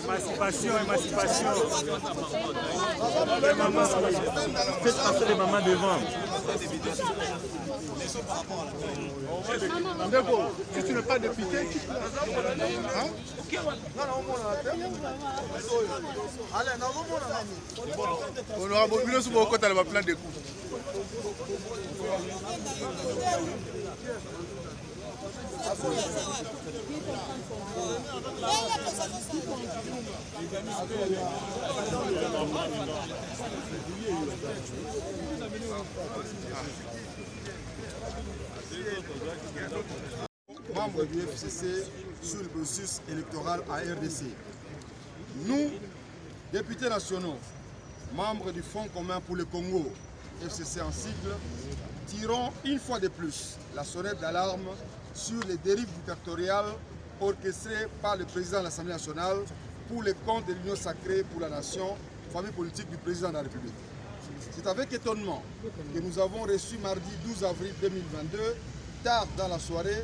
Émancipation, émancipation. Faites passer les mamans devant. Si tu n'es pas député, on aura besoin de beaucoup de plein de coups. Membre du FCC sur le processus électoral à RDC. Nous, députés nationaux, membres du Fonds commun pour le Congo, FCC en sigle, tirons une fois de plus la sonnette d'alarme sur les dérives dictatoriales orchestrées par le président de l'Assemblée nationale pour le compte de l'Union sacrée pour la nation, famille politique du président de la République. C'est avec étonnement que nous avons reçu mardi 12 avril 2022, tard dans la soirée,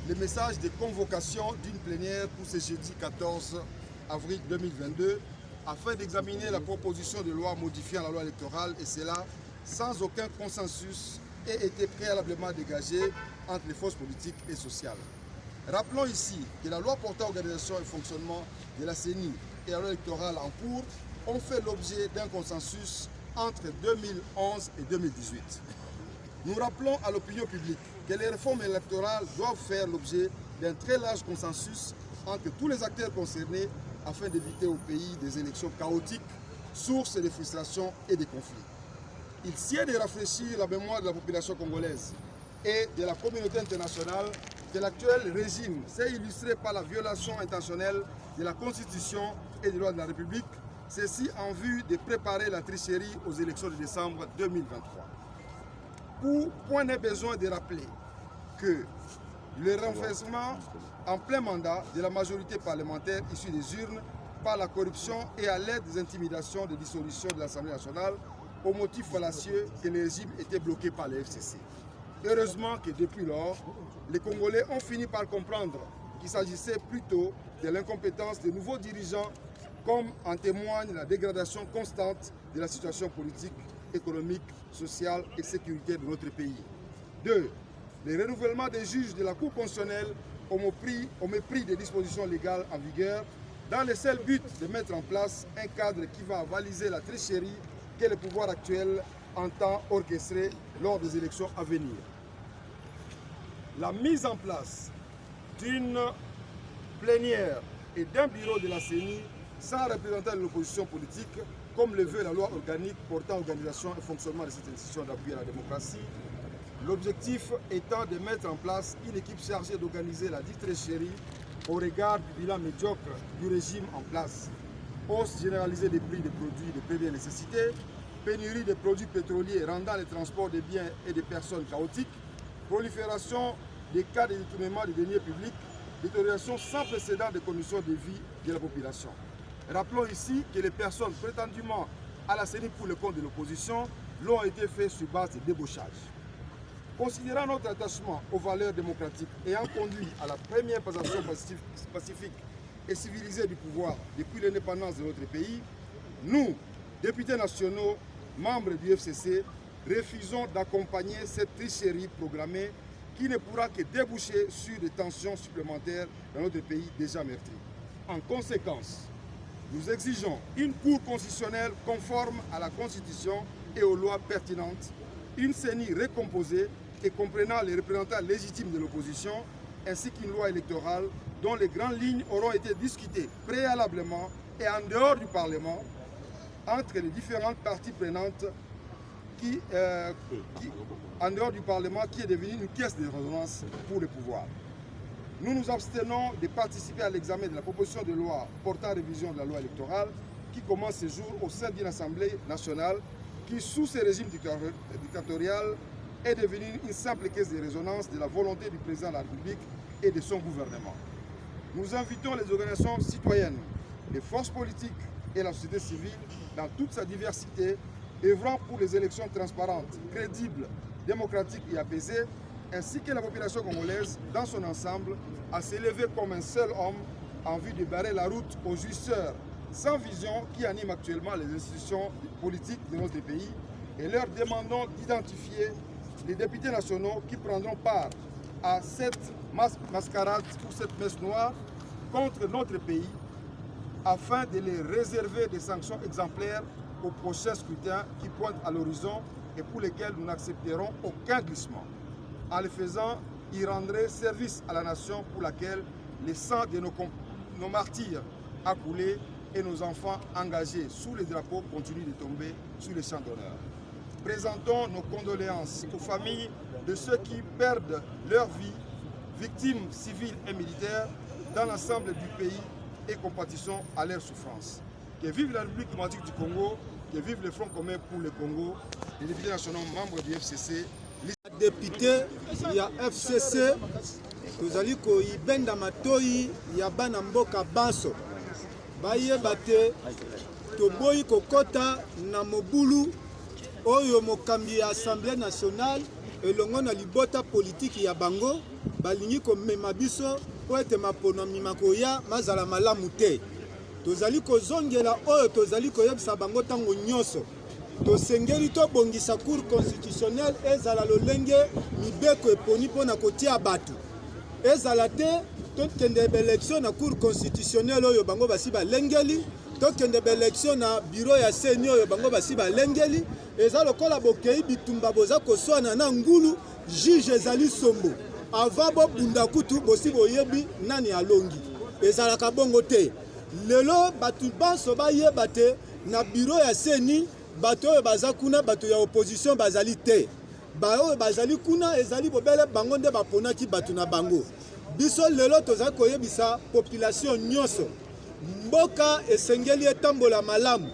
le message de convocation d'une plénière pour ce jeudi 14 avril 2022 afin d'examiner la proposition de loi modifiant la loi électorale, et cela sans aucun consensus ait été préalablement dégagé entre les forces politiques et sociales. Rappelons ici que la loi portant organisation et fonctionnement de la CENI et la loi électorale en cours ont fait l'objet d'un consensus entre 2011 et 2018. Nous rappelons à l'opinion publique que les réformes électorales doivent faire l'objet d'un très large consensus entre tous les acteurs concernés afin d'éviter au pays des élections chaotiques, sources de frustration et de conflits. Il sied de rafraîchir la mémoire de la population congolaise et de la communauté internationale que l'actuel régime s'est illustré par la violation intentionnelle de la Constitution et des lois de la République, ceci en vue de préparer la tricherie aux élections de décembre 2023. Point n'est besoin de rappeler que le renversement en plein mandat de la majorité parlementaire issue des urnes par la corruption et à l'aide des intimidations de dissolution de l'Assemblée nationale au motif fallacieux que le régime était bloqué par le FCC. Heureusement que depuis lors, les Congolais ont fini par comprendre qu'il s'agissait plutôt de l'incompétence des nouveaux dirigeants, comme en témoigne la dégradation constante de la situation politique, économique, sociale et sécuritaire de notre pays. 2. Le renouvellement des juges de la Cour constitutionnelle au mépris des dispositions légales en vigueur, dans le seul but de mettre en place un cadre qui va avaliser la tricherie que le pouvoir actuel entend orchestrer lors des élections à venir. La mise en place d'une plénière et d'un bureau de la CENI sans représentant de l'opposition politique, comme le veut la loi organique portant organisation et fonctionnement de cette institution d'appui à la démocratie, l'objectif étant de mettre en place une équipe chargée d'organiser la dite tricherie au regard du bilan médiocre du régime en place. Hausse généralisée des prix des produits de première nécessité, pénurie de produits pétroliers rendant le transport des biens et des personnes chaotiques, prolifération des cas de détournement des deniers publics, détérioration sans précédent des conditions de vie de la population. Rappelons ici que les personnes prétendument à la CENI pour le compte de l'opposition l'ont été faites sur base de débauchage. Considérant notre attachement aux valeurs démocratiques ayant conduit à la première passation pacifique et civilisée du pouvoir depuis l'indépendance de notre pays, nous, députés nationaux, membres du FCC, refusons d'accompagner cette tricherie programmée qui ne pourra que déboucher sur des tensions supplémentaires dans notre pays déjà meurtri. En conséquence, nous exigeons une Cour constitutionnelle conforme à la Constitution et aux lois pertinentes, une CENI recomposée et comprenant les représentants légitimes de l'opposition, ainsi qu'une loi électorale dont les grandes lignes auront été discutées préalablement et en dehors du Parlement entre les différentes parties prenantes en dehors du Parlement qui est devenu une caisse de résonance pour le pouvoir. Nous nous abstenons de participer à l'examen de la proposition de loi portant révision de la loi électorale qui commence ce jour au sein d'une Assemblée nationale qui, sous ce régime dictatorial, est devenue une simple caisse de résonance de la volonté du président de la République et de son gouvernement. Nous invitons les organisations citoyennes, les forces politiques et la société civile dans toute sa diversité, œuvrant pour les élections transparentes, crédibles, démocratiques et apaisées, ainsi que la population congolaise dans son ensemble, à s'élever comme un seul homme en vue de barrer la route aux jouisseurs sans vision qui animent actuellement les institutions politiques de notre pays et leur demandons d'identifier les députés nationaux qui prendront part à cette mascarade ou cette messe noire contre notre pays afin de les réserver des sanctions exemplaires au prochain scrutin qui pointe à l'horizon et pour lesquels nous n'accepterons aucun glissement. En le faisant, il rendrait service à la nation pour laquelle le sang de nos martyrs a coulé et nos enfants engagés sous les drapeaux continuent de tomber sur les champs d'honneur. Présentons nos condoléances aux familles de ceux qui perdent leur vie, victimes civiles et militaires, dans l'ensemble du pays et compatissons à leur souffrance. Que vive la République démocratique du Congo, que vive le Front commun pour le Congo, les députés nationaux membres du FCC. Député ya FCC, tozali koyibenda matoi ya bana mboka banso. Bayeba te toboyi kokota na mobulu oyo mokambi ya Assemblée nationale elongo na libota politique ya bango balingi komema biso po ete maponami makoya mazala malamu te. Tozali kozongela oyo tozali koyebisa bango tango nyonso. Tosengeli tobongisa cour constitutionnelle ezala lolenge mibeko eponi mpona kotia bato. Ezala te tokende élection na cour constitutionnelle oyo bango basi balengeli, tokende élection na bureau ya seni oyo bango basi balengeli, eza lokola bokei bitumba boza koswana na ngulu juge ezali sombo. Avant bobunda kutu bosi boyebi nani alongi. Ezalaka bongo te. Lelo batu banso bayeba te na bureau ya seni bato oyo baza kuna bato ya opposition bazali te. Ba oyo bazali kuna ezali bobele bango nde baponaki bato na bango. Biso lelo tozali koyebisa population nyonso. Mboka esengeli etambola malamu.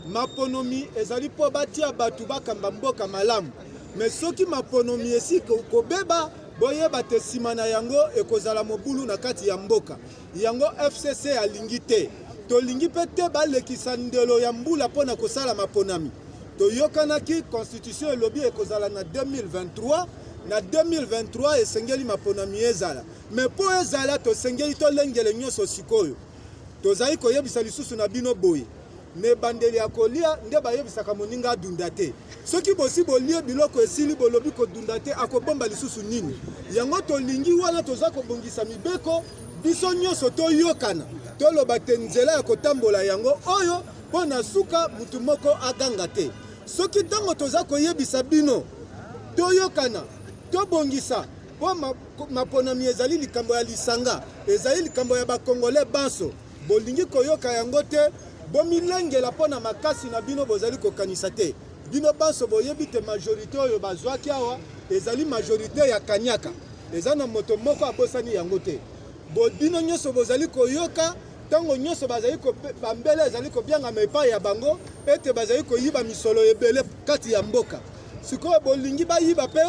Maponomi ezali po batia bato bakamba mboka malamu. Mais soki maponomi esi kobeba boyeba te nsima na yango ekozala mobulu na kati ya mboka. Yango FCC alingi te. Tolingi pe te balekisa ndelo ya mbula mpona kosala maponami. Toyokanaki constitution elobi ekozala na 2023. Na 2023 esengeli maponami ezala. Mais po ezala tosengeli tolengele nyonso sikoyo. Tozali koyebisa lisusu na bino boye. Ne bandeli ya kolia nde bayebisaka moninga adunda te. Soki bosi bolie biloko esili bolobi kodunda te akobomba lisusu nini. Yango tolingi wana toza kobongisa mibeko biso nyonso toyokana. Toloba te nzela ya kotambola yango oyo mpona suka mutu moko aganga te. Soki ntango toza koyebisa bino toyokana tobongisa po maponami ezali likambo ya lisanga ezali likambo ya bakongole banso bolingi koyoka yango te bomilengela mpona makasi na bino bozali kokanisa te. Bino banso boyebi te majorité oyo bazwaki awa ezali majorité ya kanyaka. Eza na moto moko abosani yango te. Bino nyonso bozali koyoka tango nyonso bazali bambele ezali kobianga epai ya bango ete bazali koyiba misolo ebele kati ya mboka. Sikoyo bolingi bayiba pe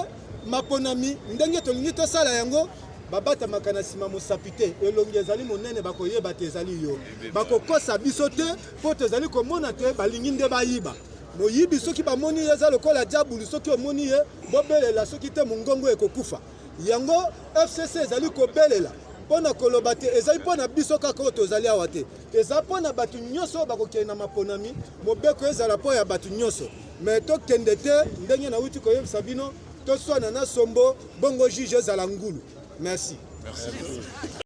maponami ndenge tolingi tosala yango babata makana sima mosapi te elongi ezali monene bakoyeba te ezali yo bakokosa biso te po tozali komona te balingi nde bayiba moyibi soki bamoni ye eza lokola diabulu soki omoni ye bobelela soki te mongongo ekokufa yango FCC ezali kobelela mpona koloba te ezali mpona biso kaka oyo tozali awa te eza mpona bato nyonso bakokende na maponami mobeko ezala mpo ya bato nyonso me tokende te ndenge nauti koyebisa bino toswana na sombo bongo juge ezala ngulu. Merci.